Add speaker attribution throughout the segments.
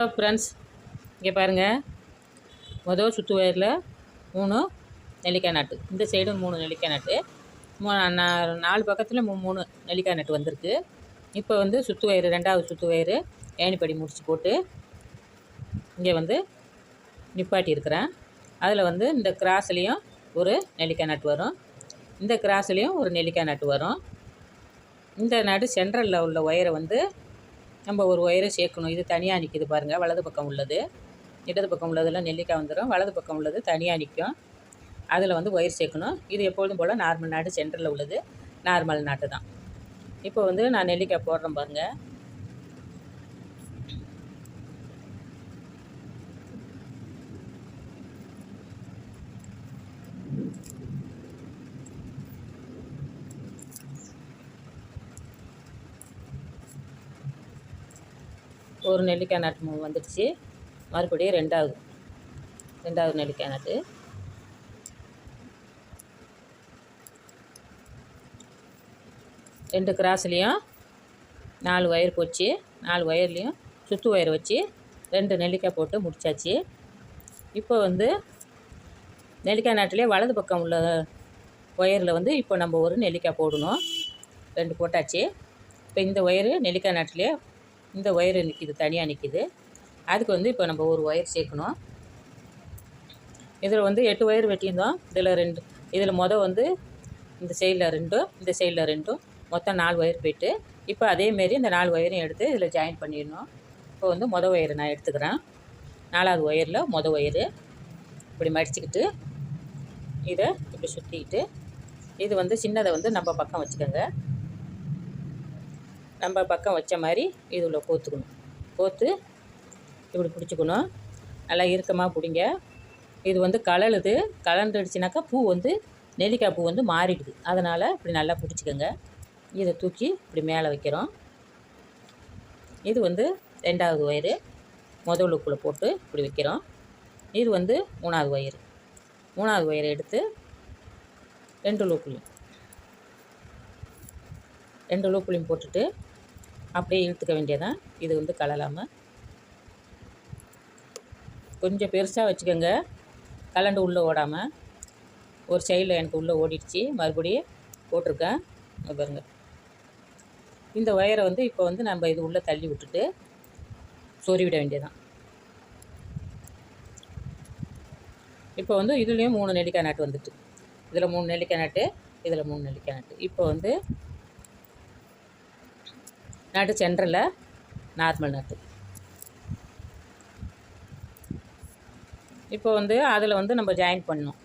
Speaker 1: Hello friends, இங்கே பாருங்கள். மொதல் சுற்று வயரில் 3 நெல்லிக்காய் நாட்டு, இந்த சைடு 3 நெல்லிக்காய் நாட்டு, 4 பக்கத்தில் 3 நெல்லிக்காய் நாட்டு வந்திருக்கு. இப்போ வந்து சுற்று வயிறு, 2வது சுற்று வயிறு ஏணிப்படி முடிச்சு போட்டு இங்கே வந்து நிப்பாட்டி இருக்கிறேன். அதில் வந்து இந்த கிராஸ்லேயும் ஒரு நெல்லிக்காய் நாட்டு வரும், இந்த கிராஸ்லேயும் ஒரு நெல்லிக்காய் நாட்டு வரும். இந்த நாடு சென்ட்ரலில் உள்ள ஒயரை வந்து நம்ம ஒரு ஒயரை சேர்க்கணும். இது தனியாக நிற்கிது பாருங்கள். வலது பக்கம் உள்ளது, இடது பக்கம் உள்ளதெல்லாம் நெல்லிக்காய் வந்துடும், வலது பக்கம் உள்ளது தனியாக நிற்கும். அதில் வந்து ஒயர் சேர்க்கணும். இது எப்பொழுதும் போல் நார்மல் நாடு, சென்டரில் உள்ளது நார்மல் நாட்டு தான். இப்போ வந்து நான் நெல்லிக்காய் போடுறேன் பாருங்கள். ஒரு நெல்லிக்காய் நாட்டு வந்துடுச்சு. மறுபடியும் ரெண்டாவது நெல்லிக்காய் நாட்டு. ரெண்டு கிராஸ்லேயும் 4 ஒயர் போச்சு. 4 ஒயர்லேயும் சுற்று ஒயர் வச்சு 2 நெல்லிக்காய் போட்டு முடித்தாச்சு. இப்போ வந்து நெல்லிக்காய் நாட்டிலே வலது பக்கம் உள்ள ஒயரில் வந்து இப்போ நம்ம ஒரு நெல்லிக்காய் போடணும். 2 போட்டாச்சு. இப்போ இந்த ஒயரு நெல்லிக்காய் நாட்டிலே இந்த ஒயரு நிற்கிது, தனியாக நிற்கிது. அதுக்கு வந்து இப்போ நம்ம ஒரு ஒயர் சேர்க்கணும். இதில் வந்து 8 ஒயர் வெட்டியிருந்தோம். இதில் வந்து இந்த சைடில் 2, இந்த சைடில் 2, மொத்தம் 4 ஒயர் போயிட்டு, இப்போ அதேமாரி இந்த 4 ஒயரையும் எடுத்து இதில் ஜாயின் பண்ணிடணும். இப்போ வந்து ஒயர் நான் எடுத்துக்கிறேன். 4வது ஒயரில் ஒயரு இப்படி மடிச்சுக்கிட்டு இதை இப்படி சுற்றிக்கிட்டு, இது வந்து சின்னதை வந்து நம்ம பக்கம் வச்சுக்கோங்க. நம்ம பக்கம் வச்ச மாதிரி இதில் கோத்து இப்படி பிடிச்சிக்கணும். நல்லா இறுக்கமாக பிடிங்க. இது வந்து கலந்துடுச்சுனாக்கா பூ வந்து நெல்லிக்காய் பூ வந்து மாறிடுது. அதனால் இப்படி நல்லா பிடிச்சிக்கோங்க. இதை தூக்கி இப்படி மேலே வைக்கிறோம். இது வந்து 2வது ஒயரு முதல் லூப்பில் போட்டு இப்படி வைக்கிறோம். இது வந்து 3வது ஒயரு. 3வது ஒயரை எடுத்து 2 லூப்லையும் போட்டுட்டு அப்படியே இழுத்துக்க வேண்டியதான். இது வந்து கலலாமல் கொஞ்சம் பெருசாக வச்சுக்கோங்க, கலண்டு உள்ளே ஓடாமல். ஒரு சைடில் எனக்கு உள்ளே ஓடிடுச்சு, மறுபடியும் போட்டிருக்கேன் பாருங்கள். இந்த ஒயரை வந்து இப்போ வந்து நம்ம இது உள்ளே தள்ளி விட்டுட்டு சொருவிட வேண்டியதான். இப்போ வந்து இதுலேயும் 3 நெல்லிக்காய் நாட்டு வந்துட்டு, இதில் 3 நெல்லிக்காய் நாட்டு, இதில் 3 நெல்லிக்காய் நாட்டு. இப்போ வந்து நாட்டு சென்டரில் நார்மல் நாட்டு. இப்போ வந்து அதில் வந்து நம்ம ஜாயின் பண்ணணும்.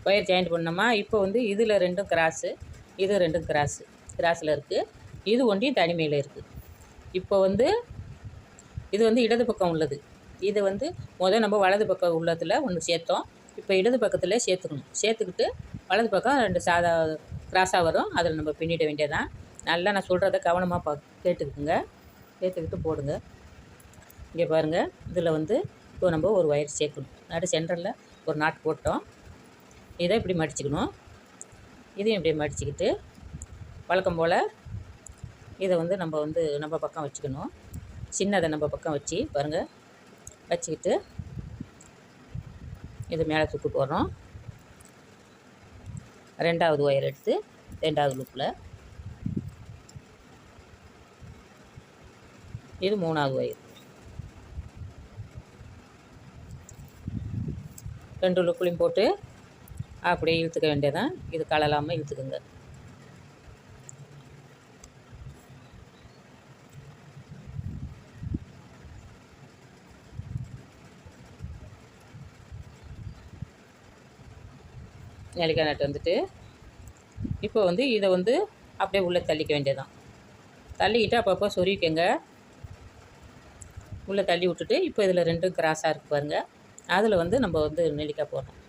Speaker 1: ஒயர் ஜாயின் பண்ணோமா. இப்போ வந்து இதில் 2 கிராஸு, இது 2 கிராஸில் இருக்குது, இது ஒன்றையும் தனிமையில் இருக்குது. இப்போ வந்து இது வந்து இடது பக்கம் உள்ளது. இது வந்து நம்ம வலது பக்கம் உள்ளதில் ஒன்று சேர்த்தோம். இப்போ இடது பக்கத்தில் சேர்த்துக்கிட்டு வலது பக்கம் 2 சாதா கிராஸாக வரும். அதில் நம்ம பின்னிட வேண்டியதான். நல்லா நான் சொல்கிறத கவனமாக கேட்டுக்கிட்டு போடுங்க. இங்கே பாருங்கள். இதில் வந்து இப்போ நம்ம ஒரு ஒயர் சேர்க்கணும். நடு சென்டரில் ஒரு நாட் போட்டோம். இதை இப்படி மடிச்சுக்கணும். இதையும் இப்படி மடிச்சுக்கிட்டு வழக்கம் போல் இதை வந்து நம்ம பக்கம் வச்சுக்கணும். சின்னதை நம்ம பக்கம் வச்சு பாருங்கள், வச்சுக்கிட்டு இது மேலே தூக்கு போடுறோம். 2வது ஒயர் எடுத்து 2வது லூப்பில், இது 3வது ஒயர். 2 லூப்லையும் போட்டு அப்படியே இழுத்துக்க வேண்டியதான். இது கலலாமல் இழுத்துக்குங்க. நெல்லிக்காய் நாட்டு வந்துட்டு இப்போ வந்து இதை வந்து அப்படியே உள்ளே தள்ளிக்க வேண்டியதான். தள்ளிக்கிட்டு அப்பப்போ சொருவிக்கங்க. உள்ளே தள்ளி விட்டுட்டு இப்போ இதில் 2 கிராஸாக இருக்குது பாருங்கள். அதில் வந்து நம்ம வந்து நெல்லிக்காய் போடுறோம்.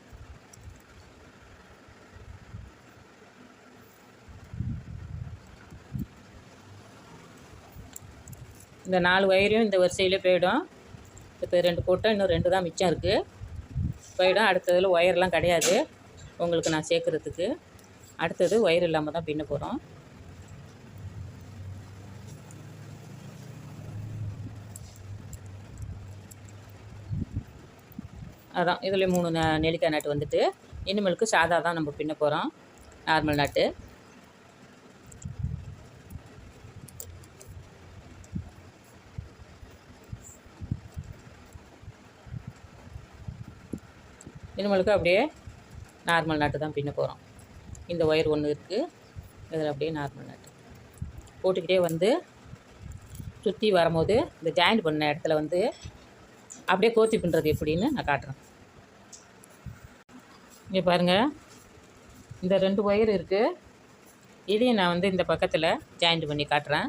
Speaker 1: இந்த 4 ஒயரையும் இந்த வரிசையிலே போயிடும். இப்போ 2 போட்டால் இன்னும் 2 தான் மிச்சம் இருக்குது, போயிடும். அடுத்ததில் ஒயர்லாம் கிடையாது உங்களுக்கு நான் சேர்க்குறதுக்கு. அடுத்தது ஒயர் இல்லாமல் தான் பின்ன போகிறோம். அதான் இதில் 3 நெல்லிக்காய் நாட்டு வந்துட்டு இனிமேலுக்கு சாதா தான் நம்ம பின்ன போகிறோம், நார்மல் நாட்டு. இனிமேலுக்கு அப்படியே நார்மல் நாட்டு தான் பின்ன போகிறோம். இந்த ஒயர் ஒன்று இருக்குது, இதில் அப்படியே நார்மல் நாட்டு போட்டுக்கிட்டே வந்து சுற்றி வரும்போது இந்த ஜாயிண்ட் பண்ண இடத்துல வந்து அப்படியே கோத்தி பின்னுறது எப்படின்னு நான் காட்டுறேன். இங்கே பாருங்கள், இந்த 2 ஒயர் இருக்குது, இதையும் நான் வந்து இந்த பக்கத்தில் ஜாயிண்ட் பண்ணி காட்டுறேன்.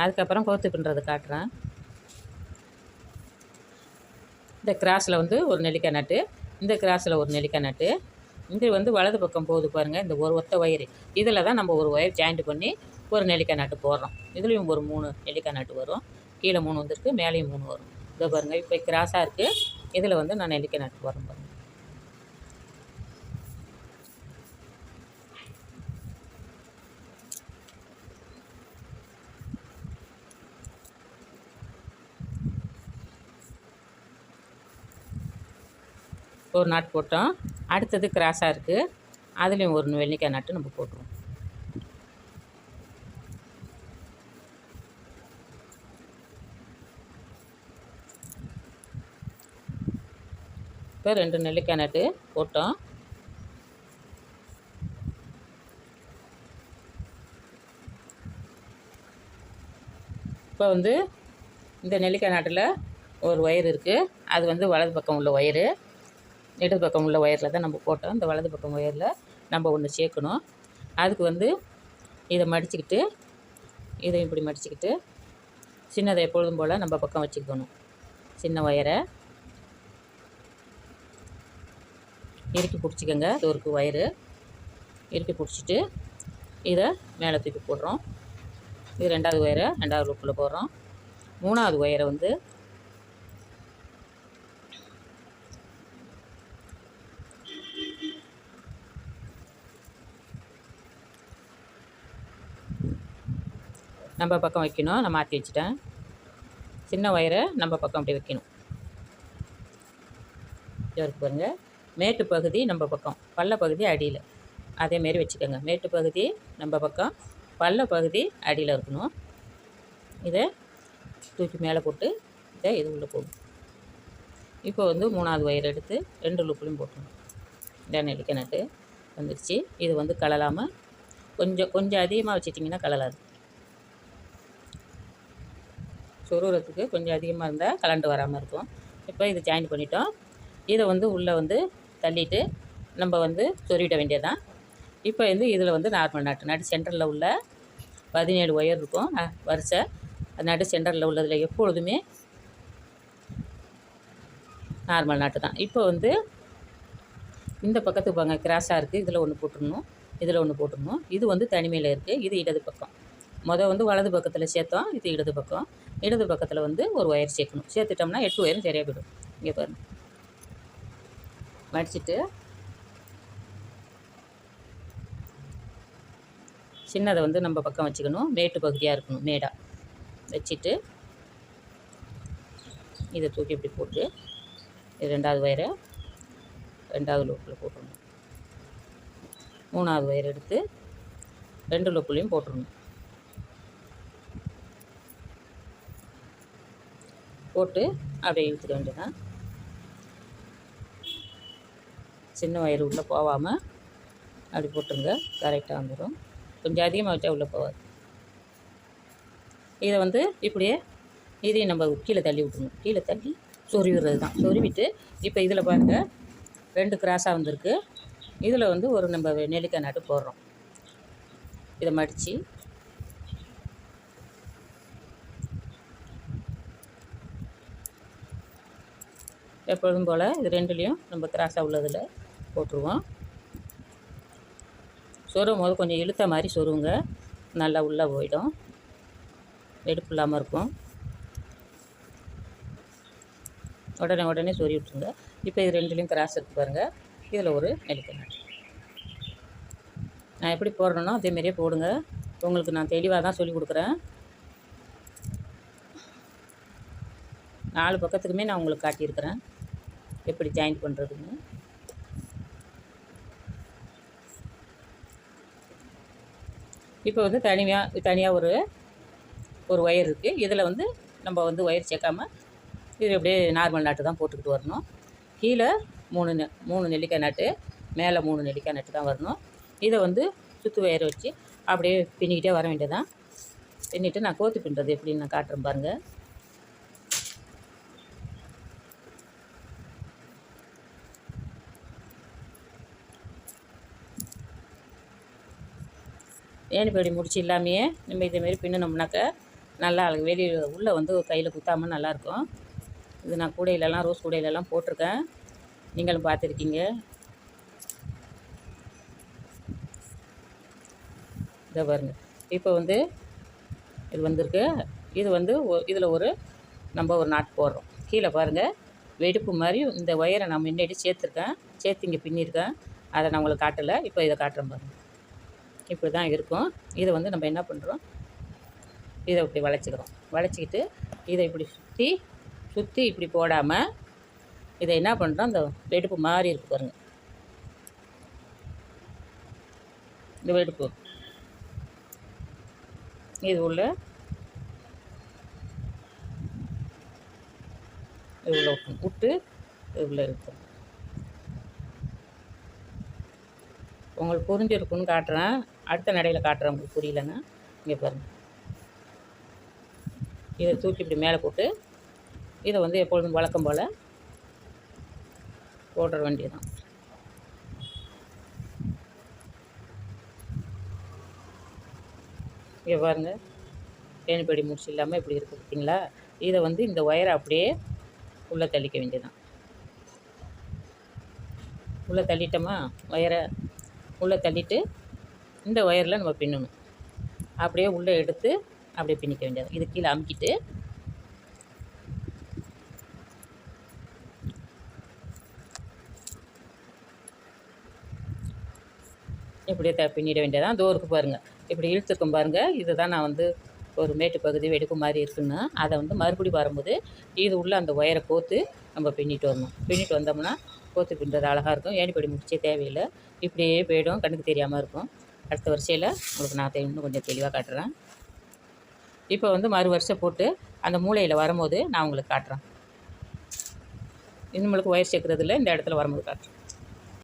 Speaker 1: அதுக்கப்புறம் கோத்து பின்னுறது காட்டுறேன். இந்த கிராஸில் வந்து ஒரு நெல்லிக்காய் நட்டு, இந்த கிராஸில் ஒரு நெல்லிக்காய் நட்டு, இது வந்து வலது பக்கம் போகுது பாருங்கள், இந்த ஒரு ஒத்த ஒயரு. இதில் தான் நம்ம ஒரு ஒயர் ஜாயிண்ட் பண்ணி ஒரு நெல்லிக்காய் நாட்டு போடுறோம். இதுலேயும் ஒரு 3 நெல்லிக்காய் நாட்டு வரும், கீழே 3 வந்துருக்கு, மேலேயும் 3 வரும். இதை பாருங்கள், இப்போ கிராஸாக இருக்குது, இதில் வந்து நான் நெல்லிக்காய் நாட்டு போடுறேன் பாருங்கள். ஒரு நாட்டு போட்டோம், அடுத்தது கிராஸாக இருக்குது, அதுலேயும் ஒரு நெல்லிக்காய் நாட்டு நம்ம போட்டுருவோம். இப்போ 2 நெல்லிக்காய் நாட்டு போட்டோம். இப்போ வந்து இந்த நெல்லிக்காய் நாட்டில் ஒரு ஒயர் இருக்குது, அது வந்து வலது பக்கம் உள்ள ஒயரு. இடது பக்கம் உள்ள ஒயரில் தான் நம்ம போட்டோம். இந்த வலது பக்கம் ஒயரில் நம்ம ஒன்று சேர்க்கணும். அதுக்கு வந்து இதை மடிச்சுக்கிட்டு, இதை இப்படி மடிச்சுக்கிட்டு, சின்னதை எப்பொழுதும் போல் நம்ம பக்கம் வச்சுக்கணும். சின்ன ஒயரை இறுக்கி பிடிச்சிக்கோங்க, இது ஒரு ஒயரு இறுக்கி பிடிச்சிட்டு இதை மேலே தூக்கி போடுறோம். இது 2வது ஒயரை 2வது லூப்பில் போடுறோம். 3வது ஒயரை வந்து நம்ம பக்கம் வைக்கணும். நான் மாற்றி வச்சுட்டேன். சின்ன ஒயரை நம்ம பக்கம் அப்படி வைக்கணும். இருக்கு பாருங்கள், மேட்டு பகுதி நம்ம பக்கம், பள்ள பகுதி அடியில். அதேமாரி வச்சுக்கோங்க, மேட்டு பகுதி நம்ம பக்கம், பள்ள பகுதி அடியில் இருக்கணும். இதை தூக்கி மேலே போட்டு இதை இது உள்ளே போகும். இப்போ வந்து 3வது ஒயர் எடுத்து 2 லூப்லையும் போட்டணும். இந்த நெல்லிக்காய் நட்டு வந்துடுச்சு. இது வந்து கலலாமல் கொஞ்சம் அதிகமாக வச்சிட்டிங்கன்னா கலலாது. சொருகிறதுக்கு கொஞ்சம் அதிகமாக இருந்தால் கலண்டு வராமல் இருக்கும். இப்போ இது ஜாயின் பண்ணிட்டோம். இதை வந்து உள்ளே வந்து தள்ளிட்டு நம்ம வந்து சொருவிட வேண்டியதான். இப்போ வந்து இதில் வந்து நார்மல் நடு சென்டரில் உள்ள 17 ஒயர் இருக்கும் வரிசை. நடு சென்டரில் உள்ளதில் எப்பொழுதுமே நார்மல் நாட்டு தான். இப்போ வந்து இந்த பக்கத்துக்கு பாங்க கிராஸாக இருக்குது, இதில் ஒன்று போட்டுடணும், இதில் ஒன்று போட்டுடணும். இது வந்து தனிமையில் இருக்குது, இது இடது பக்கம். வந்து வலது பக்கத்தில் சேர்த்தோம், இது இடது பக்கம். இடது பக்கத்தில் வந்து ஒரு ஒயர் சேர்க்கணும். சேர்த்துட்டோம்னா 8 ஒயரும் சரியாக போய்டும். இங்கே பாருங்கள், மடிச்சுட்டு சின்னதை வந்து நம்ம பக்கம் வச்சுக்கணும். மேட்டு பகுதியாக இருக்கணும், மேடாக வச்சுட்டு இதை தூக்கி இப்படி போட்டு இது 2வது ஒயரை 2வது லூப்பில் போட்டுடணும். 3வது ஒயர் எடுத்து 2 லூப்லேயும் போட்டுடணும். போட்டு அப்படியே இழுத்துக்க வேண்டியதான். சின்ன ஒயர் உள்ளே போகாமல் அப்படி போட்டுருங்க, கரெக்டாக வந்துடும். கொஞ்சம் அதிகமாக வச்சா உள்ளே போகாது. இதை வந்து இப்படியே இதையும் நம்ம கீழே தள்ளி விட்டுருணும். கீழே தள்ளி சொருவிடுறது தான். சொருவிட்டு இப்போ இதில் பாருங்கள் 2 கிராஸாக வந்திருக்கு. இதில் வந்து ஒரு நம்ம நெல்லிக்காய் நாட்டு போடுறோம். இதை மடித்து எப்பொழுதும் போல் இது 2லேயும் நம்ம கிராஸாக உள்ளதில் போட்டுருவோம். சொருவும் போது கொஞ்சம் இழுத்த மாதிரி சொருவுங்க, நல்லா உள்ளே போயிடும், வெடிப்பு இல்லாமல் இருக்கும். உடனே சொறி விட்டுருங்க. இப்போ இது 2லேயும் கிராஸ் இருக்குது பாருங்கள். இதில் ஒரு நெல்லிக்காய் நாட்டு நான் எப்படி போடுறேனோ அதேமாரியே போடுங்க. உங்களுக்கு நான் தெளிவாக தான் சொல்லி கொடுக்குறேன். 4 பக்கத்துக்குமே நான் உங்களுக்கு காட்டியிருக்கிறேன். எப்படி ஜாயின் பண்ணுறதுன்னு. இப்போ வந்து தனியாக ஒரு ஒயர் இருக்குது. இதில் வந்து நம்ம வந்து ஒயர் சேர்க்காம இது அப்படியே நார்மல் நாட்டு தான் போட்டுக்கிட்டு வரணும். கீழே 3 நெல்லிக்காய் நாட்டு, மேலே 3 நெல்லிக்காய் நாட்டு தான் வரணும். இதை வந்து சுற்று ஒயரை வச்சு அப்படியே பின்னிக்கிட்டே வர வேண்டியதான். பின்னிட்டு நான் கோத்து பின்னுறது எப்படின்னு நான் காட்டுறேன் பாருங்கள். ஏணிப்படி முடிச்சு இல்லாமையே நம்ம இதேமாரி பின்னணும்னாக்கா நல்லா வெளியே உள்ளே வந்து கையில் குத்தாமல் நல்லாயிருக்கும். இது நான் கூடையிலலாம் ரோஸ் கூடையிலலாம் போட்டிருக்கேன், நீங்களும் பார்த்துருக்கீங்க. இதை பாருங்கள். இப்போ வந்து இது வந்திருக்கு. இது வந்து இதில் நம்ம ஒரு நாட் போடுறோம். கீழே பாருங்கள், வெடிப்பு மாதிரி இந்த ஒயரை நான் முன்னாடி சேர்த்து இங்கே பின்னியிருக்கேன். அதை நான் உங்களுக்கு காட்டலை, இப்போ இதை காட்டுறேன் பாருங்கள். இப்படி தான் இருக்கும். இதை வந்து நம்ம என்ன பண்ணுறோம், இதை இப்படி வளைச்சிக்கிட்டு இதை இப்படி சுற்றி இப்படி போடாமல் இதை என்ன பண்ணுறோம், இந்த வெடிப்பு மாதிரி இருக்கு பாருங்கள். இந்த வெடிப்பு இது உள்ள விட்டு இவ்வளோ இருக்கும். உங்களுக்கு புரிஞ்சிருக்குன்னு காட்டுறேன், அடுத்த நடையில் காட்டுறேன். உங்களுக்கு புரியலன்னா இங்கே பாருங்கள். இதை தூக்கி இப்படி மேலே போட்டு இதை வந்து எப்பொழுதும் வழக்கம் போல் போடுற வேண்டியதான். இங்கே பாருங்கள், ஏணிப்படி முடிச்சு இல்லாமல் இப்படி இருக்குது பார்த்தீங்களா. இதை வந்து இந்த ஒயரை அப்படியே உள்ளே தள்ளிக்க வேண்டியதான். உள்ளே தள்ளிட்டோமா, ஒயரை உள்ளே தள்ளிட்டு இந்த ஒயரில் நம்ம பின்னணும். அப்படியே உள்ளே எடுத்து அப்படியே பின்னிக்க வேண்டியது. இது கீழே அமுக்கிட்டு இப்படியே பின்னிட வேண்டியதான். தோருக்கு பாருங்கள், இப்படி இழுத்துருக்கும் பாருங்கள். இதுதான் நான் வந்து ஒரு மேட்டு பகுதி வெடிப்பு மாதிரி இருக்குன்னு அதை வந்து மறுபடி வரும்போது இது உள்ள அந்த ஒயரை கோத்து நம்ம பின்னிட்டு வரணும். பின்னிட்டு வந்தோம்னா கோத்து பின்னுறது அழகாக இருக்கும். ஏணிப்படி முடிச்சே தேவையில்லை, இப்படியே போய்டும், கண்ணுக்கு தெரியாமல் இருக்கும். அடுத்த வரிசையில் உங்களுக்கு நான் இன்னும் கொஞ்சம் தெளிவாக காட்டுறேன். இப்போ வந்து வரிசை போட்டு அந்த மூலையில் வரும்போது நான் உங்களுக்கு காட்டுறேன். நம்மளுக்கு ஒயர் சேர்க்குறதில்ல, இந்த இடத்துல வரும்போது காட்டுறேன்.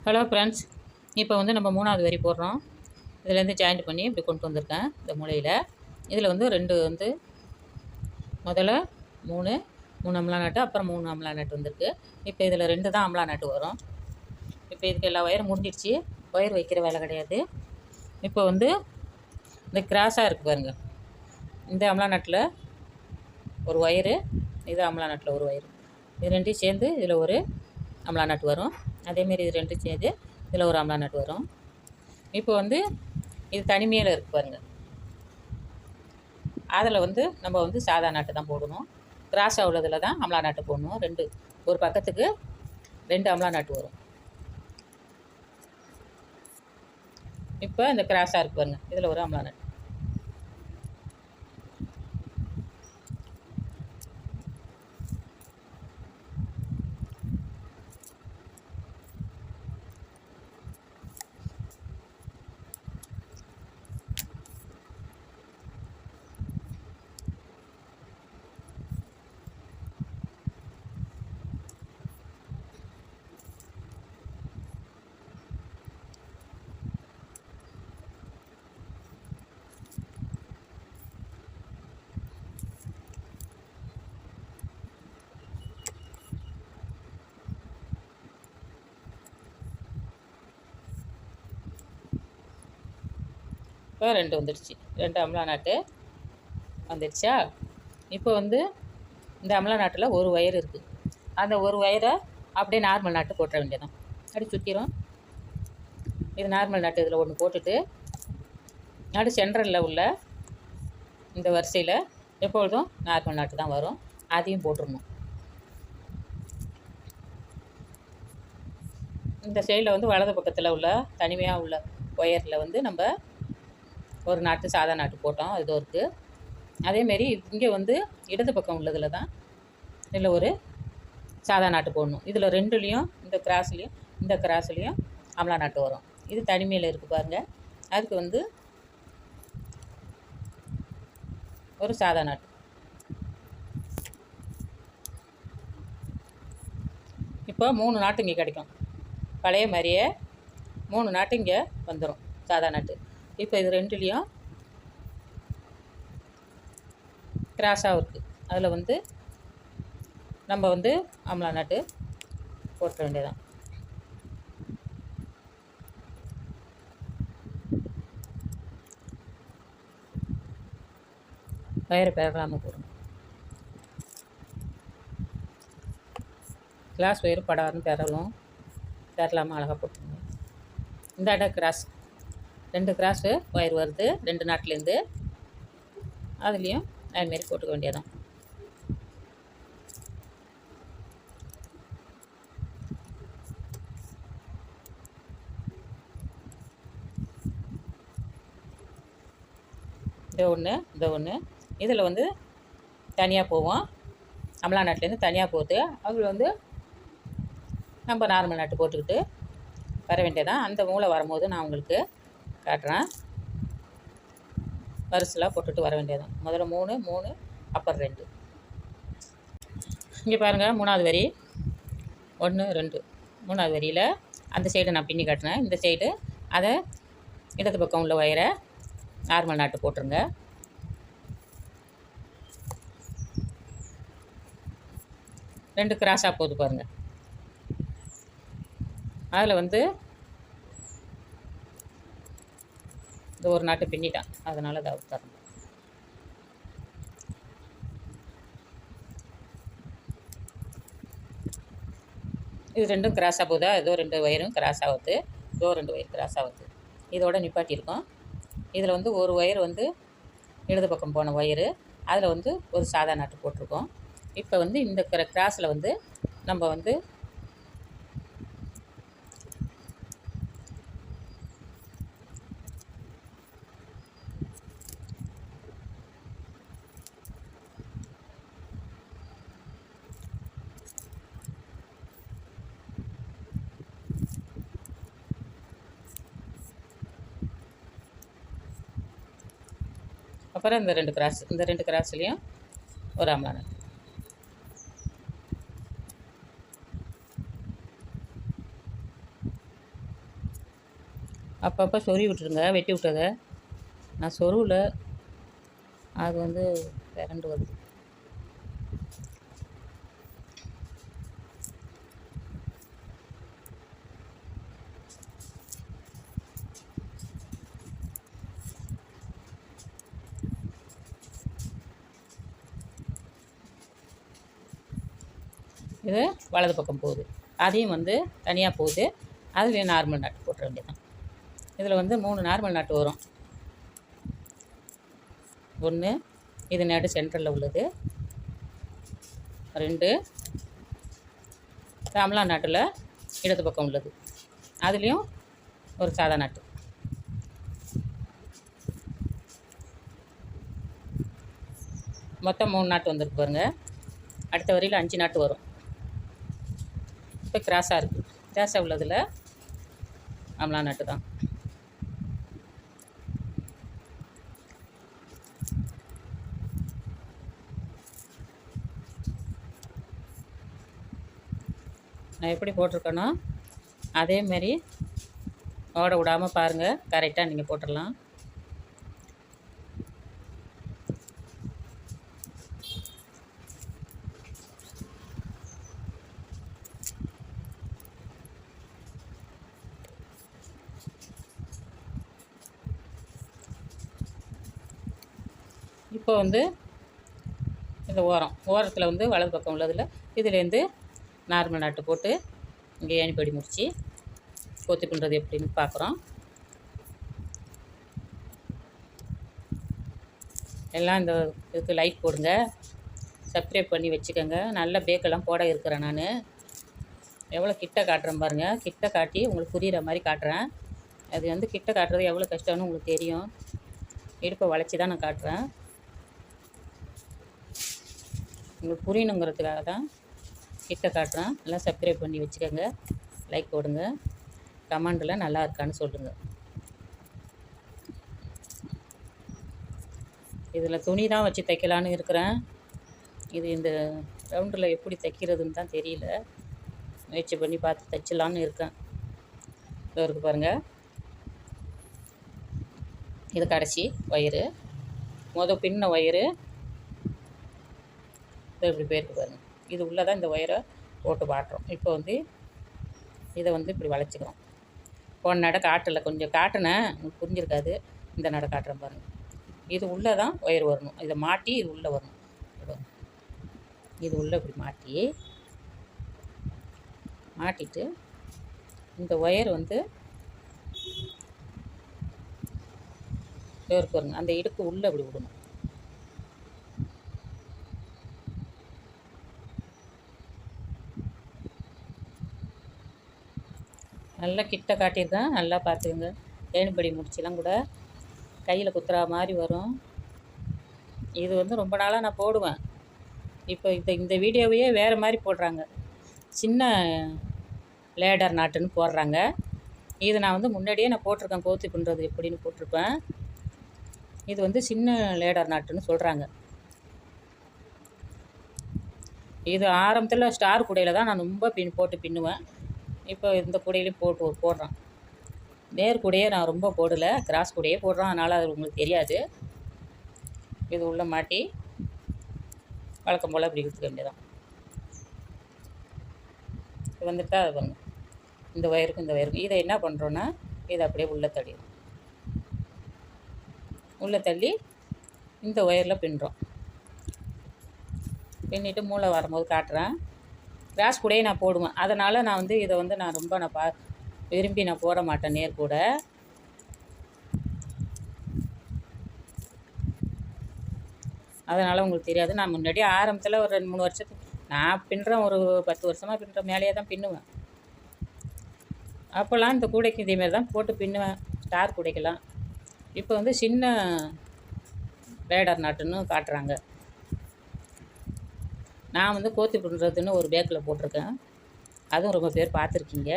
Speaker 1: ஹலோ ஃப்ரெண்ட்ஸ், இப்போ வந்து நம்ம 3வது வரி போடுறோம். இதுலேருந்து ஜாயிண்ட் பண்ணி இப்படி கொண்டு வந்திருக்கேன் இந்த மூலையில். இதில் வந்து 2 வந்து முதல்ல 3 அம்லா நாட்டு, அப்புறம் 3 அம்லா நாட்டு வந்திருக்கு. இப்போ இதில் 2 தான் அம்லா நாட்டு வரும். இப்போ இதுக்கு எல்லா ஒயரும் முடிஞ்சிடுச்சு, ஒயர் வைக்கிற வேலை கிடையாது. இப்போ வந்து இந்த கிராஸாக இருக்குது பாருங்கள், இந்த அம்லா நாட்டில் ஒரு ஒயரு, இது அம்லா நாட்டில் ஒரு ஒயரு, இது 2 சேர்ந்து இதில் ஒரு அம்லா நாட்டு வரும். அதேமாரி இது 2 சேர்ந்து இதில் ஒரு அம்லா நாட்டு வரும். இப்போ வந்து இது தனிமையில் இருக்குது பாருங்கள், அதில் வந்து நம்ம வந்து சாதா நாட்டு தான் போடணும். கிராஸாக உள்ளதில் தான் அம்லா நாட்டு போடணும். 2 ஒரு பக்கத்துக்கு 2 அம்லா நாட்டு வரும். இப்போ இந்த கிராஸாக இருக்குது பாருங்கள், இதில் ஒரு அம்லா நாட்டு. இப்போ 2 வந்துடுச்சு, 2 அம்லா நாட்டு வந்துடுச்சா. இப்போ வந்து இந்த அம்லா நாட்டில் ஒரு ஒயர் இருக்குது, அந்த ஒரு ஒயரை அப்படியே நார்மல் நாட்டு போட்டுற வேண்டியதான். அப்படி சுற்றிடும். இது நார்மல் நாட்டு இதில் ஒன்று போட்டுட்டு நடு சென்டரில் உள்ள இந்த வரிசையில் எப்பொழுதும் நார்மல் நாட்டு தான் வரும், அதையும் போட்டுடணும். இந்த சைடில் வந்து வலது பக்கத்தில் உள்ள தனிமையாக உள்ள ஒயரில் வந்து நம்ம ஒரு நாட்டு சாதா நாட்டு போட்டோம், அது இருக்குது. அதேமாரி இங்கே வந்து இடது பக்கம் உள்ளதில் தான் இதில் ஒரு சாதா நாட்டு போடணும். இதில் ரெண்டுலேயும் இந்த கிராஸ்லேயும் அமலா நாட்டு வரும். இது தனிமையில் இருக்குது பாருங்கள். அதுக்கு வந்து ஒரு சாதா நாட்டு. இப்போ 3 நாட்டு இங்கே கிடைக்கும். பழைய மாதிரியே 3 நாட்டு இங்கே வந்துடும் சாதா நாட்டு. இப்போ இது ரெண்டுலேயும் கிராஸாகவும் இருக்குது. அதில் வந்து நம்ம வந்து அமலா நாட்டு போட்ட வேண்டியதான். வயரை பெறலாமல் போடணும். கிளாஸ் ஒயர் படாதுன்னு பெறலாமல் அழகாக போட்டுருங்க. இந்த இடம் கிராஸ் 2 கிராஸு ஒயர் வருது 2 நாட்டிலேருந்து. அதுலேயும் அதுமாரி போட்டுக்க வேண்டியதான். இந்த ஒன்று இதில் வந்து தனியாக போவோம். அமலா நாட்டிலேருந்து தனியாக போகுது. அதில் வந்து நம்ம நார்மல் நாட்டு போட்டுக்கிட்டு வர வேண்டியதான். அந்த மூளை வரும்போது நான் உங்களுக்கு காட்டுறேன். வரிசலாக போட்டுட்டு வர வேண்டியதான். முதல்ல 3 அப்புறம் 2. இங்கே பாருங்கள், 3வது வரி 1 2 3வது வரியில் அந்த சைடு நான் பின்னி காட்டினேன். இந்த சைடு அதை இடது பக்கம் உள்ள ஒயரை நார்மல் நாட்டு போட்டுருங்க. ரெண்டு கிராஸாக போகுது பாருங்கள். அதில் வந்து இந்த ஒரு நாட்டு பின்னிட்டான், அதனால் அதை தரணும். இது ரெண்டும் கிராஸாக போகுதா? ஏதோ 2 ஒயரும் கிராஸ் ஆகுது, ஏதோ 2 ஒயர் கிராஸ் ஆகுது. இதோட நிப்பாட்டியிருக்கோம். இதில் வந்து ஒரு ஒயர் வந்து இடது பக்கம் போன ஒயரு, அதில் வந்து ஒரு சாதா நாட்டு போட்டிருக்கோம். இப்போ வந்து இந்த கிராஸில் வந்து நம்ம வந்து அப்புறம் இந்த 2 கிராஸ்லேயும் ஒரு அமலா நாட்டு. அப்பப்போ சொருவி விட்டுருங்க, வெட்டி விட்டதை. நான் சொருவில் அது வந்து பிறண்டு வருது. இது வலது பக்கம் போகுது, அதையும் வந்து தனியாக போகுது. அதுலேயும் நார்மல் நாட்டு போட்டுற வேண்டியதான். இதில் வந்து 3 நார்மல் நாட்டு வரும். 1 இது நடு சென்டரில் உள்ளது, 2 அமலா நாட்டில் இடது பக்கம் உள்ளது, அதுலேயும் ஒரு சாதா நாட்டு. மொத்தம் 3 நாட்டு வந்துருக்கு பாருங்கள். அடுத்த வரியில் 5 நாட்டு வரும். இப்போ கிராஸாக இருக்குது. கிராஸாக உள்ளதில் அமலா நாட்டு தான். நான் எப்படி போட்டிருக்கேனோ அதேமாரி ஓட விடாமல் பாருங்கள், கரெக்டாக நீங்கள் போட்டுடலாம். இப்போ வந்து இந்த ஓரத்தில் வந்து வலது பக்கம் உள்ளதில் இதுலேருந்து நார்மல் நாட்டு போட்டு இங்கே ஏணிப்படி முடித்து கொத்தி பண்ணுறது எப்படின்னு பார்க்குறோம். எல்லாம் இந்த இதுக்கு லைக் போடுங்க, சப்ஸ்கிரைப் பண்ணி வச்சுக்கோங்க. நல்ல பேக்கெல்லாம் போட இருக்கிறேன். நான் எவ்வளோ கிட்ட காட்டுறேன் பாருங்கள், கிட்ட காட்டி உங்களுக்கு புரிகிற மாதிரி காட்டுறேன். அது வந்து கிட்ட காட்டுறது எவ்வளோ கஷ்டம்னு உங்களுக்கு தெரியும். இடுப்பை வளைச்சி தான் நான் காட்டுறேன், உங்களுக்கு புரியணுங்கிறதுக்காக தான். கிட்ட காட்டுறேன். எல்லாம் சப்ஸ்கிரைப் பண்ணி வச்சுக்கோங்க. லைக் போடுங்க. கமெண்டில் நல்லா இருக்கான்னு சொல்லுங்கள். இதில் துணி தான் வச்சு தைக்கலான்னு இருக்கிறேன். இது இந்த ரவுண்டில் எப்படி தைக்கிறதுன்னு தான் தெரியல. முயற்சி பண்ணி பார்த்து தைச்சலான்னு இருக்கேன். இதோ இருக்குது பாருங்கள். இது கடைசி ஒயரு, பின்ன ஒயரு இது இப்படி போயிருக்கு பாருங்கள். இது உள்ளே தான் இந்த ஒயரை போட்டு பாட்டுறோம். இப்போ வந்து இதை வந்து இப்படி வளைச்சிக்கிறோம். போன நடை காட்டலை, கொஞ்சம் காட்டினேன், உங்களுக்கு புரிஞ்சிருக்காது. இந்த நடை காட்டுறேன் பாருங்கள். இது உள்ளே தான் ஒயர் வரணும். இதை மாட்டி இது உள்ளே வரணும். இது உள்ளே இப்படி மாட்டிட்டு இந்த ஒயர் வந்து பாருங்க, அந்த இடுக்கு உள்ளே இப்படி விடணும். நல்லா கிட்ட காட்டியிருக்கேன், நல்லா பார்த்துக்குங்க. ஏணிப்படி முடிச்செல்லாம் கூட கையில் குத்துறா மாதிரி வரும். இது வந்து ரொம்ப நாளாக நான் போடுவேன். இப்போ இந்த வீடியோவையே வேறு மாதிரி போடுறாங்க. சின்ன லேடர் நாட்டுன்னு போடுறாங்க. இது நான் வந்து முன்னாடியே நான் போட்டிருக்கேன். கோத்தி பண்ணுறது எப்படின்னு போட்டிருப்பேன். இது வந்து சின்ன லேடர் நாட்டுன்னு சொல்கிறாங்க. இது ஆரம்பத்தில் ஸ்டார் கூடையில் தான் நான் ரொம்ப போட்டு பின்னுவேன். இப்போ இந்த கூடையிலையும் போடுறேன். நேர் கூடையே நான் ரொம்ப போடலை, கிராஸ் கூடையே போடுறேன். அதனால் அது உங்களுக்கு தெரியாது. இது உள்ளே மாட்டி வழக்கம் போல் இப்படி கொடுத்துக்க வேண்டியதான். இது வந்துட்டா அது பாருங்கள், இந்த ஒயருக்கும் இந்த ஒயருக்கும் இதை என்ன பண்ணுறோன்னா இதை அப்படியே உள்ளே தள்ளிடும். உள்ளே தள்ளி இந்த ஒயரில் பின்னுறோம். பின்னிட்டு மூளை வரும்போது காட்டுறேன். கிராஸ் கூடையே நான் போடுவேன். அதனால் நான் வந்து இதை வந்து நான் ரொம்ப விரும்பி நான் போட மாட்டேன் நேர் கூட. அதனால் உங்களுக்கு தெரியாது. நான் முன்னாடி ஆரம்பத்தில் ஒரு 2-3 வருஷத்துக்கு நான் பின்னுறேன். ஒரு 10 வருஷமாக பின்னுற மேலேயே தான் பின்னுவேன். அப்போல்லாம் இந்த கூடைக்கு இதேமாரி தான் போட்டு பின்னுவேன், ஸ்டார் கூடைக்கெல்லாம். இப்போ வந்து சின்ன லேடர் நாட்டுன்னு காட்டுறாங்க. நான் வந்து கோத்தி பின்னுறதுன்னு ஒரு பேக்கில் போட்டிருக்கேன். அதுவும் ரொம்ப பேர் பார்த்துருக்கீங்க.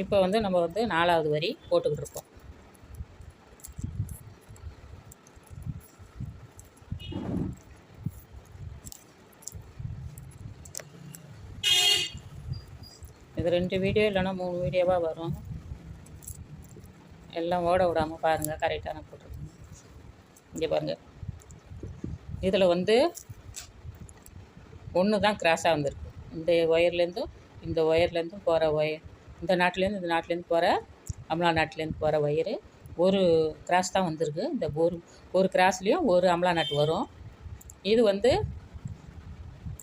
Speaker 1: இப்போ வந்து நம்ம வந்து 4வது வரி போட்டுக்கிட்டு இருக்கோம். இது 2 வீடியோ இல்லைன்னா 3 வீடியோவாக வரும். எல்லாம் ஓட விடாமல் பாருங்கள், கரெக்டாக நான் போட்டிருக்கேன். இங்கே பாருங்கள், இதில் வந்து ஒன்று தான் கிராஸாக வந்திருக்கு. இந்த ஒயர்லேருந்தும் இந்த ஒயர்லேருந்தும் போகிற ஒயர், இந்த நாட்டிலேருந்து போகிற அமலா நாட்டிலேருந்து போகிற ஒயரு ஒரு கிராஸ் தான் வந்திருக்கு. இந்த ஒரு கிராஸ்லேயும் ஒரு அமலா நாட்டு வரும். இது வந்து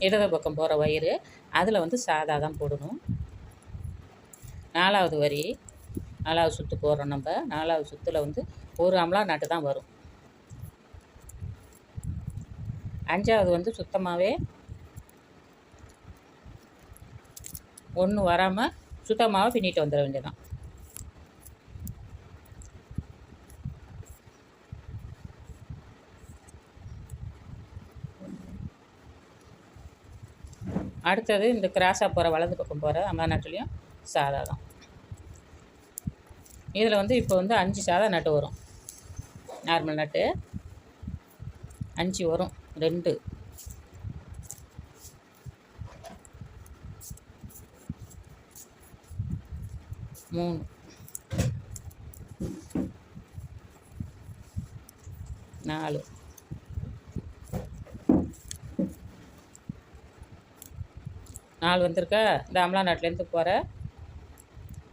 Speaker 1: இடது பக்கம் போகிற ஒயரு, அதில் வந்து சாதா தான் போடணும். 4வது வரி, 4வது சுற்று போடுறோம் நம்ம. 4வது சுற்றில் வந்து ஒரு அமலா நாட்டு தான் வரும். 5வது வந்து சுத்தமாகவே ஒன்று வராமல் சுத்தமாக பின்னிட்டு வந்துட வேண்டியதான். அடுத்தது இந்த கிராஸாக போகிற வலது பக்கம் போகிற அமலா நாட்டுலேயும் சாதா தான். இதில் வந்து இப்போ வந்து 5 சாதா நட்டு வரும். நார்மல் நட்டு 5 வரும். 2 3 4 4 வந்திருக்கா. இந்த அமலா நாட்டிலேருந்து போகிற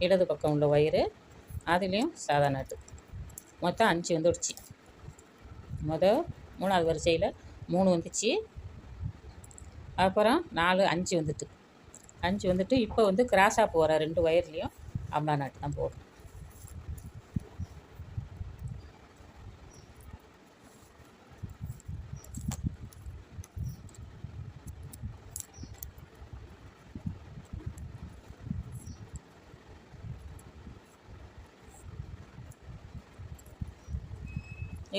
Speaker 1: இடது பக்கம் உள்ள ஒயரு, அதுலேயும் சாதா நாட்டு மொத்தம் 5 வந்துடுச்சு. 3வது வரிசையில் 3 வந்துச்சு. அப்புறம் 4 5 வந்துட்டு இப்போ வந்து கிராஸாக போகிற 2 ஒயர்லேயும் அமலா நாட்டு தான் போடும்.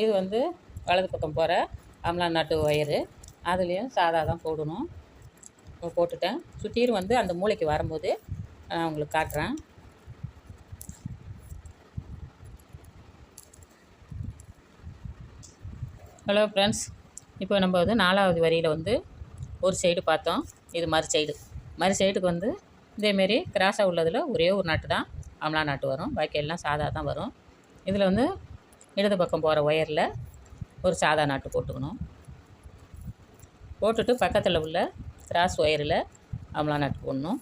Speaker 1: இது வந்து வலது பக்கம் போகிற அமலா நாட்டு ஒயரு. அதுலேயும் சாதா தான் போடணும். போட்டுட்டேன். சுற்றியும் வந்து அந்த மூளைக்கு வரும்போது நான் உங்களுக்கு காட்டுறேன். ஹலோ ஃப்ரெண்ட்ஸ், இப்போ நம்ம வந்து 4வது வரியில் வந்து ஒரு சைடு பார்த்தோம். இது மறு சைடுக்கு வந்து இதேமாரி கிராஸாக உள்ளதில் ஒரே ஒரு நாட்டு தான் அமலா நாட்டு வரும். பாக்கி எல்லாம் சாதா தான் வரும். இதில் வந்து இடது பக்கம் போகிற ஒயரில் ஒரு சாதா நாட்டு போட்டுக்கணும். போட்டுட்டு பக்கத்தில் உள்ள கிராஸ் ஒயரில் அமலா நாட்டு போடணும்.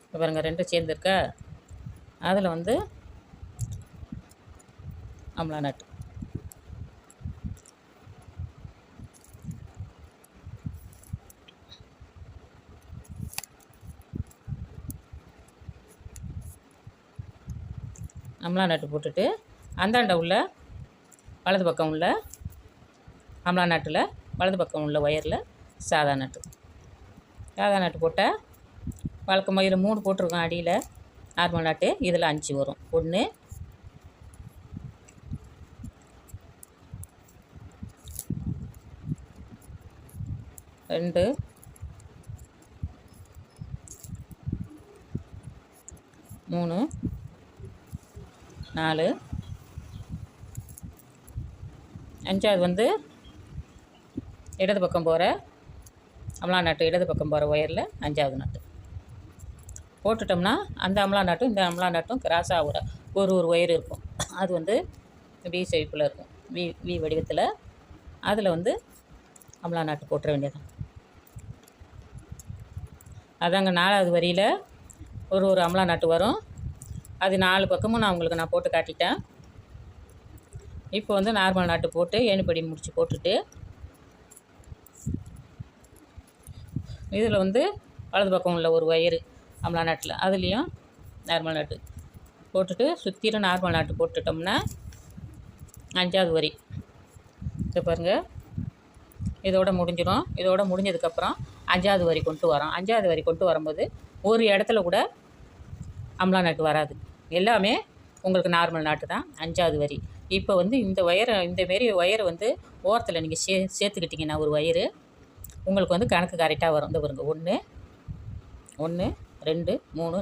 Speaker 1: இப்போ பாருங்கள், 2 சேர்ந்துருக்கா, அதில் வந்து அமலா நாட்டு. அமலா நாட்டு போட்டுட்டு அந்தாண்ட உள்ள வலது பக்கம் உள்ள அமலா நாட்டில் வலது பக்கம் உள்ள ஒயரில் சாதா நாட்டு போட்டால் வழக்கமாக இதில் 3 போட்டிருக்கோம். அடியில் நார்மல் நாட்டு, இதில் 5 வரும். 1 2 3 4 5வது வந்து இடது பக்கம் போகிற அமலா நாட்டு, இடது பக்கம் போகிற ஒயரில் 5வது நாட்டு போட்டுட்டோம்னா அந்த அமலா நாட்டும் இந்த அமலா நாட்டும் கிராஸாக ஒரு ஒயர் இருக்கும். அது வந்து வி ஷேப்பில் இருக்கும், வி வடிவத்தில். அதில் வந்து அமலா நாட்டு போட்டுற வேண்டியதான். அதாங்க 4வது வரியில் ஒரு அமலா நாட்டு வரும். அது 4 பக்கமும் நான் உங்களுக்கு போட்டு காட்டிட்டேன். இப்போ வந்து நார்மல் நாட்டு போட்டு ஏணிப்படி முடிச்சு போட்டுட்டு இதில் வந்து வலது பக்கம் உள்ள ஒரு ஒயரு அமலா நாட்டில், அதுலேயும் நார்மல் நாட்டு போட்டுட்டு சுற்றிலும் நார்மல் நாட்டு போட்டுட்டோம்னா 5வது வரி. இதை பாருங்கள், இதோட முடிஞ்சிடும். இதோட முடிஞ்சதுக்கப்புறம் 5வது வரி கொண்டு வரோம். 5வது வரி கொண்டு வரும்போது ஒரு இடத்துல கூட அமலா நாட்டு வராது. எல்லாமே உங்களுக்கு நார்மல் நாட்டு தான் 5வது வரி. இப்போ வந்து இந்தமாரி ஒயரை வந்து ஓரத்தில் நீங்கள் சேர்த்துக்கிட்டிங்கன்னா ஒரு ஒயரு உங்களுக்கு வந்து கணக்கு கரெக்டாக வரும். இந்த பாருங்க, 1 2 3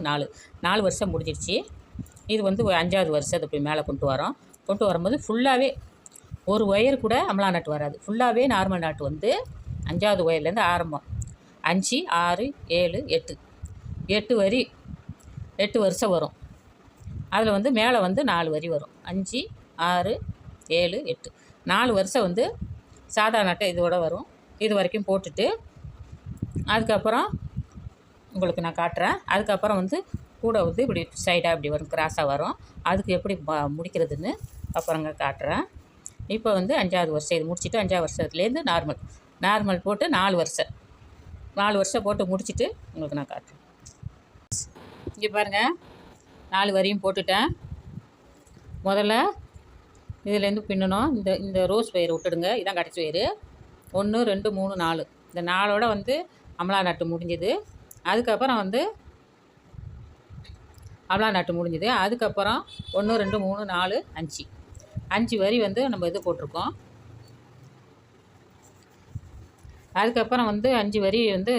Speaker 1: 4 வருஷம் முடிஞ்சிடுச்சு. இது வந்து 5வது வருஷம் இப்படி மேலே கொண்டு வரும்போது ஃபுல்லாகவே ஒரு ஒயர் கூட அமலா நாட்டு வராது. ஃபுல்லாகவே நார்மல் நாட்டு வந்து 5வது ஒயர்லேருந்து ஆரம்பம். 5 6 7 8 வரி, 8 வருஷம் வரும். அதில் வந்து மேலே வந்து 4 வரி வரும். 5 6 7 8 4 வருஷம் வந்து சாதா நாட்டை இதோட வரும். இது வரைக்கும் போட்டுட்டு அதுக்கப்புறம் உங்களுக்கு நான் காட்டுறேன். அதுக்கப்புறம் வந்து கூட வந்து இப்படி சைடாக இப்படி வரும், கிராஸாக வரும். அதுக்கு எப்படி முடிக்கிறதுன்னு அப்புறங்க காட்டுறேன். இப்போ வந்து 5வது வருஷம் இது முடிச்சுட்டு 5வது வருஷத்துலேருந்து நார்மல் போட்டு 4 வருஷம் போட்டு முடிச்சுட்டு உங்களுக்கு நான் காட்டுறேன். இங்கே பாருங்கள், 4 வரியும் போட்டுட்டேன். முதல்ல இதுலேருந்து பின்னணும். இந்த ரோஸ் ஒயர் விட்டுடுங்க, இதான் கடைசி ஒயரு. 1 2 3 4 இந்த 4ஓட வந்து அமலா நாட்டு முடிஞ்சுது. அதுக்கப்புறம் வந்து அமலா நாட்டு முடிஞ்சுது. அதுக்கப்புறம் 1 2 3 4 5 வரி வந்து நம்ம இது போட்டிருக்கோம். அதுக்கப்புறம் வந்து 5 வரி வந்து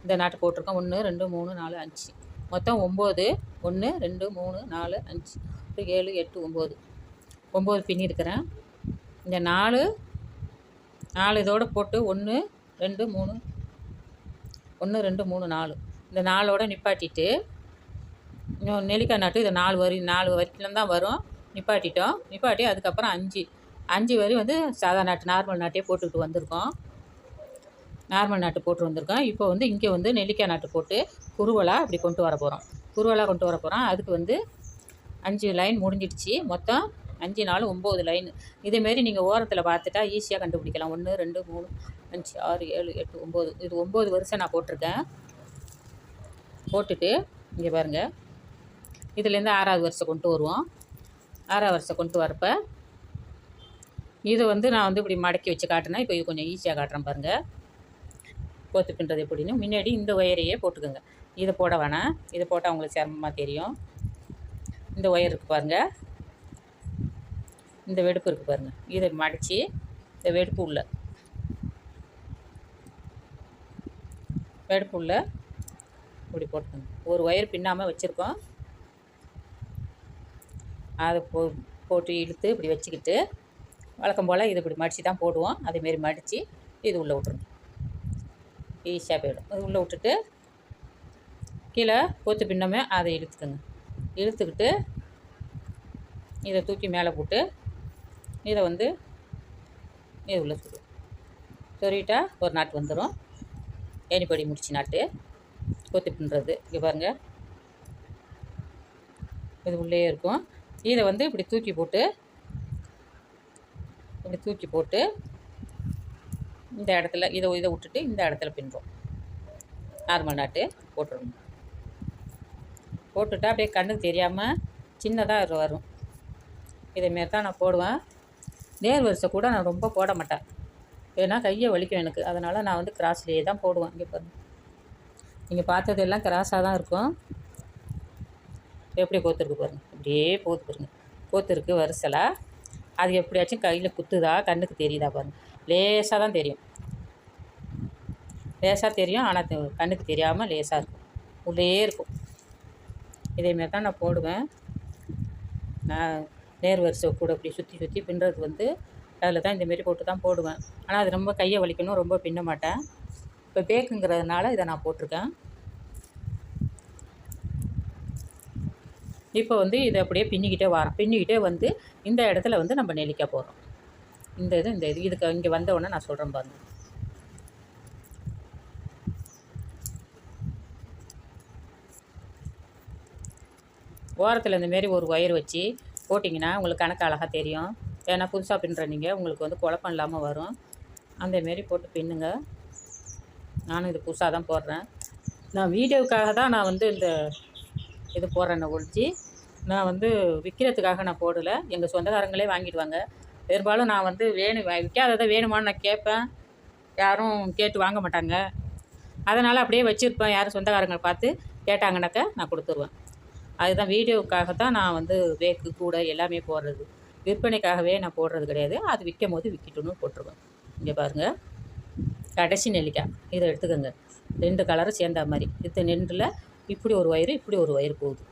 Speaker 1: இந்த நாட்டு போட்டிருக்கோம். 1 2 3 4 5 மொத்தம் 9. 1 2 3 4 5 7 8 9 பின்னிருக்கிறேன். இந்த 4 இதோடு போட்டு 1 2 3 4 இந்த 4ஓட நிப்பாட்டிட்டு இன்னும் நெல்லிக்காய் நாட்டு இதை 4 வரிக்கிலும் தான் வரும். நிப்பாட்டி அதுக்கப்புறம் 5 வரி வந்து சாதா நாட்டு நார்மல் நாட்டே போட்டுக்கிட்டு வந்திருக்கோம். இப்போ வந்து இங்கே வந்து நெல்லிக்காய் நாட்டு போட்டு குறுவலாக அப்படி கொண்டு வர போகிறோம். அதுக்கு வந்து 5 லைன் முடிஞ்சிடுச்சு. மொத்தம் 5 4 9 லைன். இதேமாரி நீங்கள் ஓரத்தில் பார்த்துட்டா ஈஸியாக கண்டுபிடிக்கலாம். 1 2 3 5 6 7 8 9 இது 9 வருஷம் நான் போட்டிருக்கேன். போட்டுட்டு இங்கே பாருங்கள், இதுலேருந்து 6வது வருஷம் கொண்டு வருவோம். 6வது வருஷம் கொண்டு வரப்போ இதை வந்து நான் வந்து இப்படி மடக்கி வச்சு காட்டினேன். இப்போ இது கொஞ்சம் ஈஸியாக காட்டுறேன் பாருங்கள். கோத்து பின்னுறது எப்படின்னு முன்னாடி இந்த ஒயரையே போட்டுக்கோங்க. இதை போட வேணாம், இதை போட்டால் உங்களுக்கு சிரமமாக தெரியும். இந்த ஒயர் இருக்குது பாருங்கள், இந்த வெடுப்பு இருக்குது பாருங்கள், இதை மடித்து இந்த வெடுப்பு உள்ள இப்படி போட்டுக்கோங்க. ஒரு ஒயர் பின்னாமல் வச்சுருக்கோம், அதை போட்டு இழுத்து இப்படி வச்சுக்கிட்டு வழக்கம் போல் இது இப்படி மடித்து தான் போடுவோம். அதேமாரி மடித்து இது உள்ளே விட்ருங்க, ஈஸியாக போயிடும். அது உள்ளே விட்டுட்டு கீழே கொத்து பின்னமே அதை இழுத்துக்கிட்டு இதை தூக்கி மேலே போட்டு இதை வந்து இது உள்ளே சொருவிட்டா ஒரு நாட்டு வந்துடும். ஏணிப்படி முடிச்சு நாட்டு கொத்து பின்னுறது. இங்கே பாருங்கள், இது உள்ளே இருக்கும். இதை வந்து இப்படி தூக்கி போட்டு இந்த இடத்துல இதை விட்டுட்டு இந்த இடத்துல பின்னுறோம். நார்மல் நாட்டு போட்டுருணும். போட்டுட்டா அப்படியே கண்ணுக்கு தெரியாமல் சின்னதாக வரும். இதேமாரி தான் நான் போடுவேன். நேர் வரிசை கூட நான் ரொம்ப போட மாட்டேன், ஏன்னா கையை வலிக்கும் எனக்கு. அதனால் நான் வந்து கிராஸ்லேயே தான் போடுவேன். இங்கே பாருங்கள், நீங்கள் பார்த்ததெல்லாம் கிராஸாக தான் இருக்கும். எப்படி கோத்துருக்கு பாருங்கள், அப்படியே போத்து பாருங்கள், கோத்துருக்கு வரிசலாக. அது எப்படியாச்சும் கையில் குத்துதா கண்ணுக்கு தெரியுதா பாருங்கள். லேசாக தான் தெரியும், லேசாக தெரியும். ஆனால் கண்ணுக்கு தெரியாமல் லேசாக இருக்கும், உள்ளே இருக்கும். இதேமாரி தான் நான் போடுவேன். நான் நேர் வரிசை கூட இப்படி சுற்றி பின்னுறது வந்து அதில் தான் இந்தமாரி போட்டு தான் போடுவேன். ஆனால் அது ரொம்ப கையை வலிக்கணும், ரொம்ப பின்ன மாட்டேன். இப்போ பேக்குங்கிறதுனால இதை நான் போட்டிருக்கேன். இப்போ வந்து இதை அப்படியே பின்னிக்கிட்டே வந்து இந்த இடத்துல வந்து நம்ம நெல்லிக்காய் போடுறோம். இந்த இதுக்கு இங்கே வந்தவுடனே நான் சொல்கிறேன் பாருங்கள். ஓரத்தில் இந்தமாரி ஒரு ஒயர் வச்சு போட்டிங்கன்னா உங்களுக்கு கணக்கு அழகாக தெரியும். ஏன்னா புதுசாக பின்னுற நீங்கள் உங்களுக்கு வந்து குழப்பம் இல்லாமல் வரும். அந்தமாரி போட்டு பின்னுங்க. நானும் இது புதுசாக தான் போடுறேன். நான் வீடியோவுக்காக தான் நான் வந்து இந்த இது போடுறேன்னு ஒழிச்சு நான் வந்து விற்கிறதுக்காக நான் போடலை. எங்கள் சொந்தக்காரங்களே வாங்கிடுவாங்க. பெரும்பாலும் நான் வந்து விற்காததை வேணுமான்னு நான் கேட்பேன், யாரும் கேட்டு வாங்க மாட்டாங்க. அதனால் அப்படியே வச்சுருப்பேன். யாரும் சொந்தக்காரங்களை பார்த்து கேட்டாங்கனாக்கா நான் கொடுத்துருவேன். அதுதான் வீடியோவுக்காக தான் நான் வந்து வேக்கு கூட எல்லாமே போடுறது. விற்பனைக்காகவே நான் போடுறது கிடையாது. அது விற்கும் போது விற்கிட்டுன்னு போட்டுருவேன். இங்கே பாருங்கள், கடைசி நெல்லிக்காய் இதை எடுத்துக்கோங்க. 2 கலரும் சேர்ந்த மாதிரி. இது நெண்டில் இப்படி ஒரு ஒயரு, இப்படி ஒரு ஒயர் போகுது.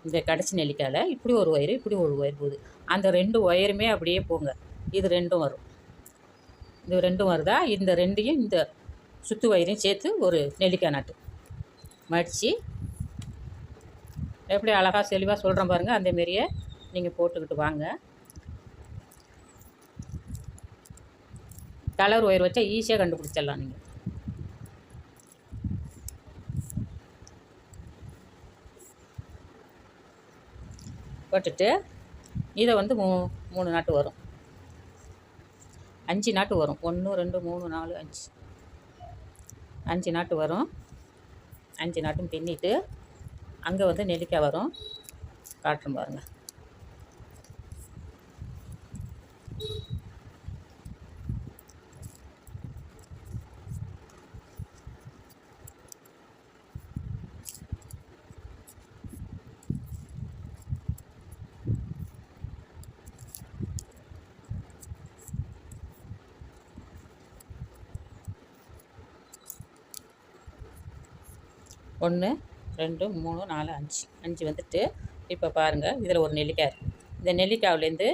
Speaker 1: இந்த கடைசி நெல்லிக்காயில் இப்படி ஒரு ஒயரு, இப்படி ஒரு ஒயர் போகுது. அந்த 2 ஒயருமே அப்படியே போங்க. இது 2ம் வரும். இது 2ம் வருதா, இந்த 2ஐயும் இந்த சுற்று ஒயரையும் சேர்த்து ஒரு நெல்லிக்காய் நாட்டு மடித்து எப்படி அழகாக தெளிவாக சொல்கிறேன் பாருங்கள். அந்தமாரியே நீங்கள் போட்டுக்கிட்டு வாங்க. கலர் ஒயர் வச்சா ஈஸியாக கண்டுபிடிச்சிடலாம். நீங்கள் போட்டுட்டு இதை வந்து 3 நாட்டு வரும், 5 நாட்டு வரும். 1 2 3 4 5 நாட்டு வரும். 5 நாட்டும் பின்னிட்டு அங்கே வந்து நெல்லிக்காய் வரும். காட்டுறேன் பாருங்கள். ஒன்று 2 3 4 5 வந்துட்டு இப்போ பாருங்கள், இதில் ஒரு நெல்லிக்காய் இருக்குது. இந்த நெல்லிக்காவிலேருந்து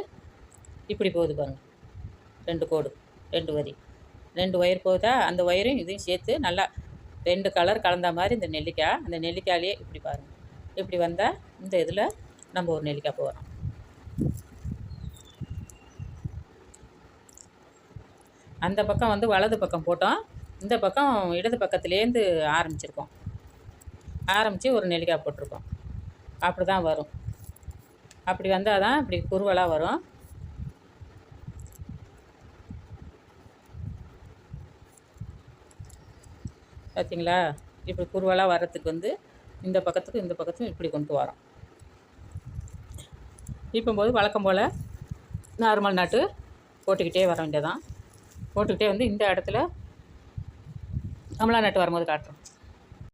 Speaker 1: இப்படி போகுது பாருங்கள், 2 கோடு, 2 வரி, 2 ஒயர் போகுதா. அந்த ஒயரும் இதையும் சேர்த்து நல்லா 2 கலர் கலந்த மாதிரி இந்த நெல்லிக்காய், அந்த நெல்லிக்காயிலே இப்படி பாருங்கள். இப்படி வந்தால் இந்த இதில் நம்ம ஒரு நெல்லிக்காய் போடுறோம். அந்த பக்கம் வந்து வலது பக்கம் போட்டோம், இந்த பக்கம் இடது பக்கத்துலேருந்து ஆரம்பித்து ஒரு நெல்லிக்காய் போட்டிருக்கோம். அப்படி தான் வரும். அப்படி வந்தால் தான் இப்படி குறுவலாக வரும். பார்த்தீங்களா? இப்படி குறுவலாக வர்றதுக்கு வந்து இந்த பக்கத்துக்கும் இந்த பக்கத்துக்கும் இப்படி கொண்டு வரோம். இப்போது வழக்கம் போல் நார்மல் நாட்டு போட்டுக்கிட்டே வர வேண்டியதான். போட்டுக்கிட்டே வந்து இந்த இடத்துல கமலா நாட்டு வரும்போது காட்டுறோம்.